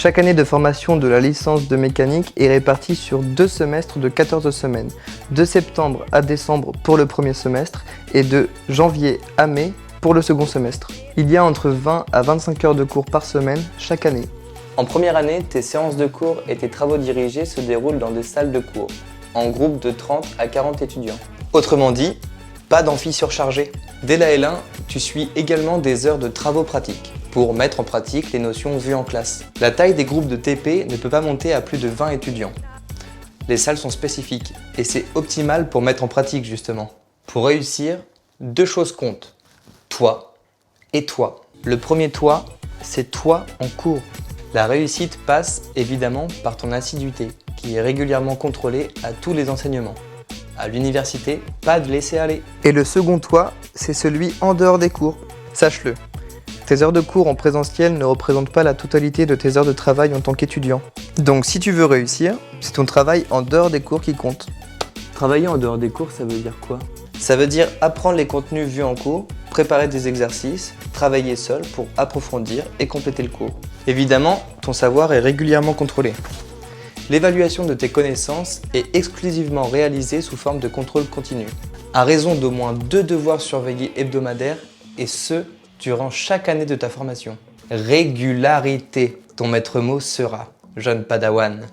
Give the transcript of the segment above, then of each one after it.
Chaque année de formation de la licence de mécanique est répartie sur 2 semestres de 14 semaines, de septembre à décembre pour le premier semestre et de janvier à mai pour le second semestre. Il y a entre 20 à 25 heures de cours par semaine chaque année. En première année, tes séances de cours et tes travaux dirigés se déroulent dans des salles de cours, en groupe de 30 à 40 étudiants. Autrement dit, pas d'amphi surchargé. Dès la L1, tu suis également des heures de travaux pratiques pour mettre en pratique les notions vues en classe. La taille des groupes de TP ne peut pas monter à plus de 20 étudiants. Les salles sont spécifiques et c'est optimal pour mettre en pratique justement. Pour réussir, 2 choses comptent. Toi et toi. Le premier toi, c'est toi en cours. La réussite passe évidemment par ton assiduité, qui est régulièrement contrôlée à tous les enseignements. À l'université, pas de laisser aller. Et le second toi, c'est celui en dehors des cours. Sache-le, tes heures de cours en présentiel ne représentent pas la totalité de tes heures de travail en tant qu'étudiant. Donc si tu veux réussir, c'est ton travail en dehors des cours qui compte. Travailler en dehors des cours, ça veut dire quoi? Ça veut dire apprendre les contenus vus en cours, préparer des exercices, travailler seul pour approfondir et compléter le cours. Évidemment, ton savoir est régulièrement contrôlé. L'évaluation de tes connaissances est exclusivement réalisée sous forme de contrôle continu, à raison d'au moins 2 devoirs surveillés hebdomadaires, et ce, durant chaque année de ta formation. Régularité, ton maître mot sera, jeune padawan.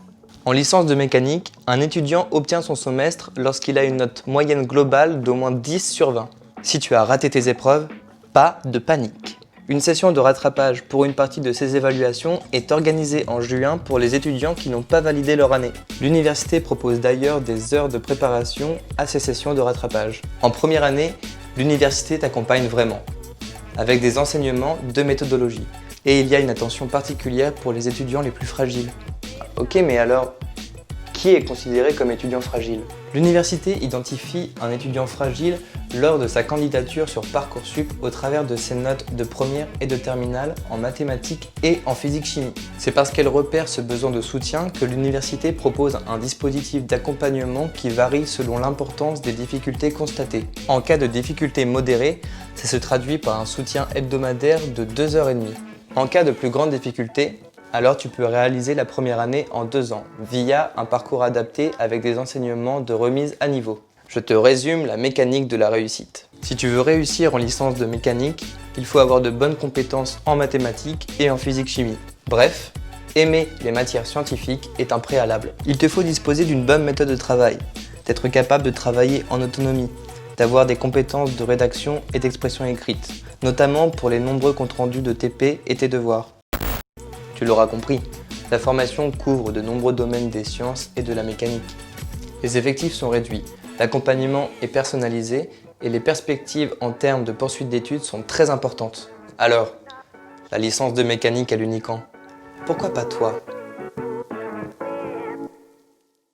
En licence de mécanique, un étudiant obtient son semestre lorsqu'il a une note moyenne globale d'au moins 10 sur 20. Si tu as raté tes épreuves, pas de panique. Une session de rattrapage pour une partie de ces évaluations est organisée en juin pour les étudiants qui n'ont pas validé leur année. L'université propose d'ailleurs des heures de préparation à ces sessions de rattrapage. En première année, l'université t'accompagne vraiment, avec des enseignements de méthodologie. Et il y a une attention particulière pour les étudiants les plus fragiles. Ok, mais alors, qui est considéré comme étudiant fragile? L'université identifie un étudiant fragile lors de sa candidature sur Parcoursup au travers de ses notes de première et de terminale en mathématiques et en physique-chimie. C'est parce qu'elle repère ce besoin de soutien que l'université propose un dispositif d'accompagnement qui varie selon l'importance des difficultés constatées. En cas de difficultés modérées, ça se traduit par un soutien hebdomadaire de 2h30. En cas de plus grande difficulté, alors tu peux réaliser la première année en 2 ans, via un parcours adapté avec des enseignements de remise à niveau. Je te résume la mécanique de la réussite. Si tu veux réussir en licence de mécanique, il faut avoir de bonnes compétences en mathématiques et en physique-chimie. Bref, aimer les matières scientifiques est un préalable. Il te faut disposer d'une bonne méthode de travail, d'être capable de travailler en autonomie, d'avoir des compétences de rédaction et d'expression écrite, notamment pour les nombreux comptes rendus de TP et tes devoirs. Tu l'auras compris, la formation couvre de nombreux domaines des sciences et de la mécanique. Les effectifs sont réduits, l'accompagnement est personnalisé et les perspectives en termes de poursuite d'études sont très importantes. Alors, la licence de mécanique à l'Unicamp, pourquoi pas toi ?